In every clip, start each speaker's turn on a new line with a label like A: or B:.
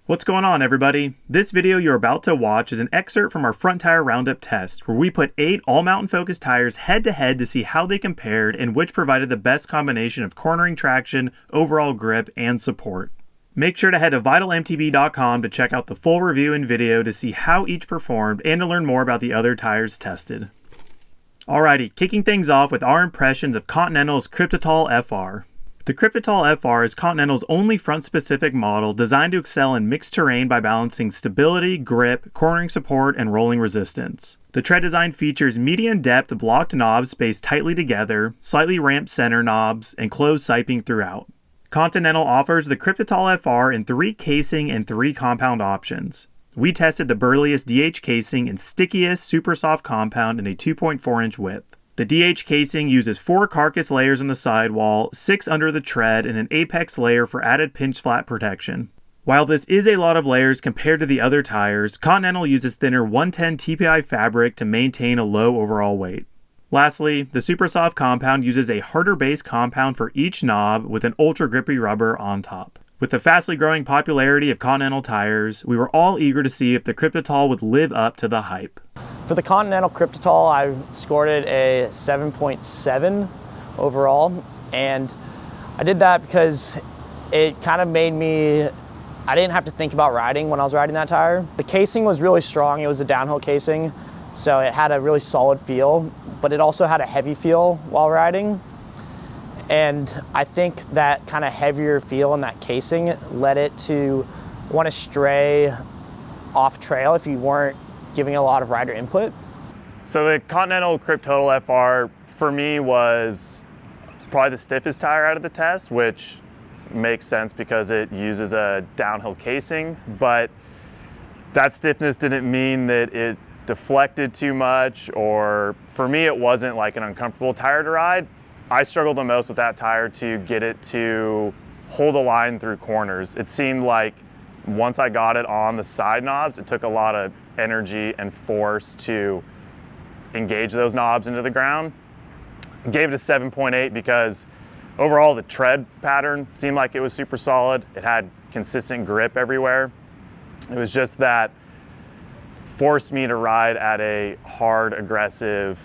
A: What's going on, everybody? This video you're about to watch is an excerpt from our front tire Roundup test, where we put 8 all-mountain focused tires head-to-head to see how they compared and which provided the best combination of cornering traction, overall grip, and support. Make sure to head to vitalmtb.com to check out the full review and video to see how each performed and to learn more about the other tires tested. Alrighty, kicking things off with our impressions of Continental's Kryptotal FR. The Kryptotal FR is Continental's only front-specific model designed to excel in mixed terrain by balancing stability, grip, cornering support, and rolling resistance. The tread design features medium-depth blocked knobs spaced tightly together, slightly ramped center knobs, and closed siping throughout. Continental offers the Kryptotal FR in 3 casing and 3 compound options. We tested the burliest DH casing and stickiest super soft compound in a 2.4-inch width. The DH casing uses 4 carcass layers on the sidewall, 6 under the tread, and an apex layer for added pinch flat protection. While this is a lot of layers compared to the other tires, Continental uses thinner 110 TPI fabric to maintain a low overall weight. Lastly, the super soft compound uses a harder base compound for each knob with an ultra grippy rubber on top. With the fastly growing popularity of Continental tires, we were all eager to see if the Kryptotal would live up to the hype.
B: For the Continental Kryptotal, I scored it a 7.7 overall, and I did that because it kind of made me, I didn't have to think about riding when I was riding that tire. The casing was really strong. It was a downhill casing, so it had a really solid feel, but it also had a heavy feel while riding. And I think that kind of heavier feel in that casing led it to want to stray off trail if you weren't giving a lot of rider input.
C: So the Continental Kryptotal FR for me was probably the stiffest tire out of the test, which makes sense because it uses a downhill casing, but that stiffness didn't mean that it deflected too much, or for me it wasn't like an uncomfortable tire to ride. I struggled the most with that tire to get it to hold a line through corners. It seemed like once I got it on the side knobs, it took a lot of energy and force to engage those knobs into the ground. Gave it a 7.8 because overall the tread pattern seemed like it was super solid. It had consistent grip everywhere. It was just that forced me to ride at a hard, aggressive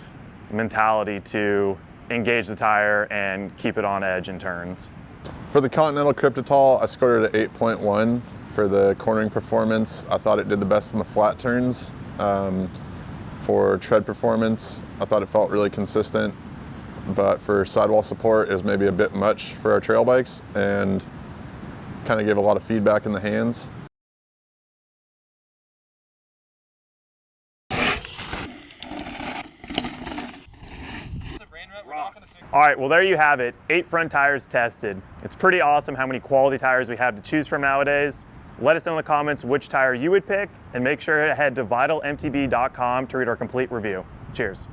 C: mentality to engage the tire and keep it on edge in turns.
D: For the Continental Kryptotal, I scored it at 8.1 for the cornering performance. I thought it did the best in the flat turns. For tread performance, I thought it felt really consistent, but for sidewall support, it was maybe a bit much for our trail bikes and kind of gave a lot of feedback in the hands.
C: All right, well there you have it, 8 front tires tested. It's pretty awesome how many quality tires we have to choose from nowadays. Let us know in the comments which tire you would pick, and make sure to head to vitalmtb.com to read our complete review. Cheers.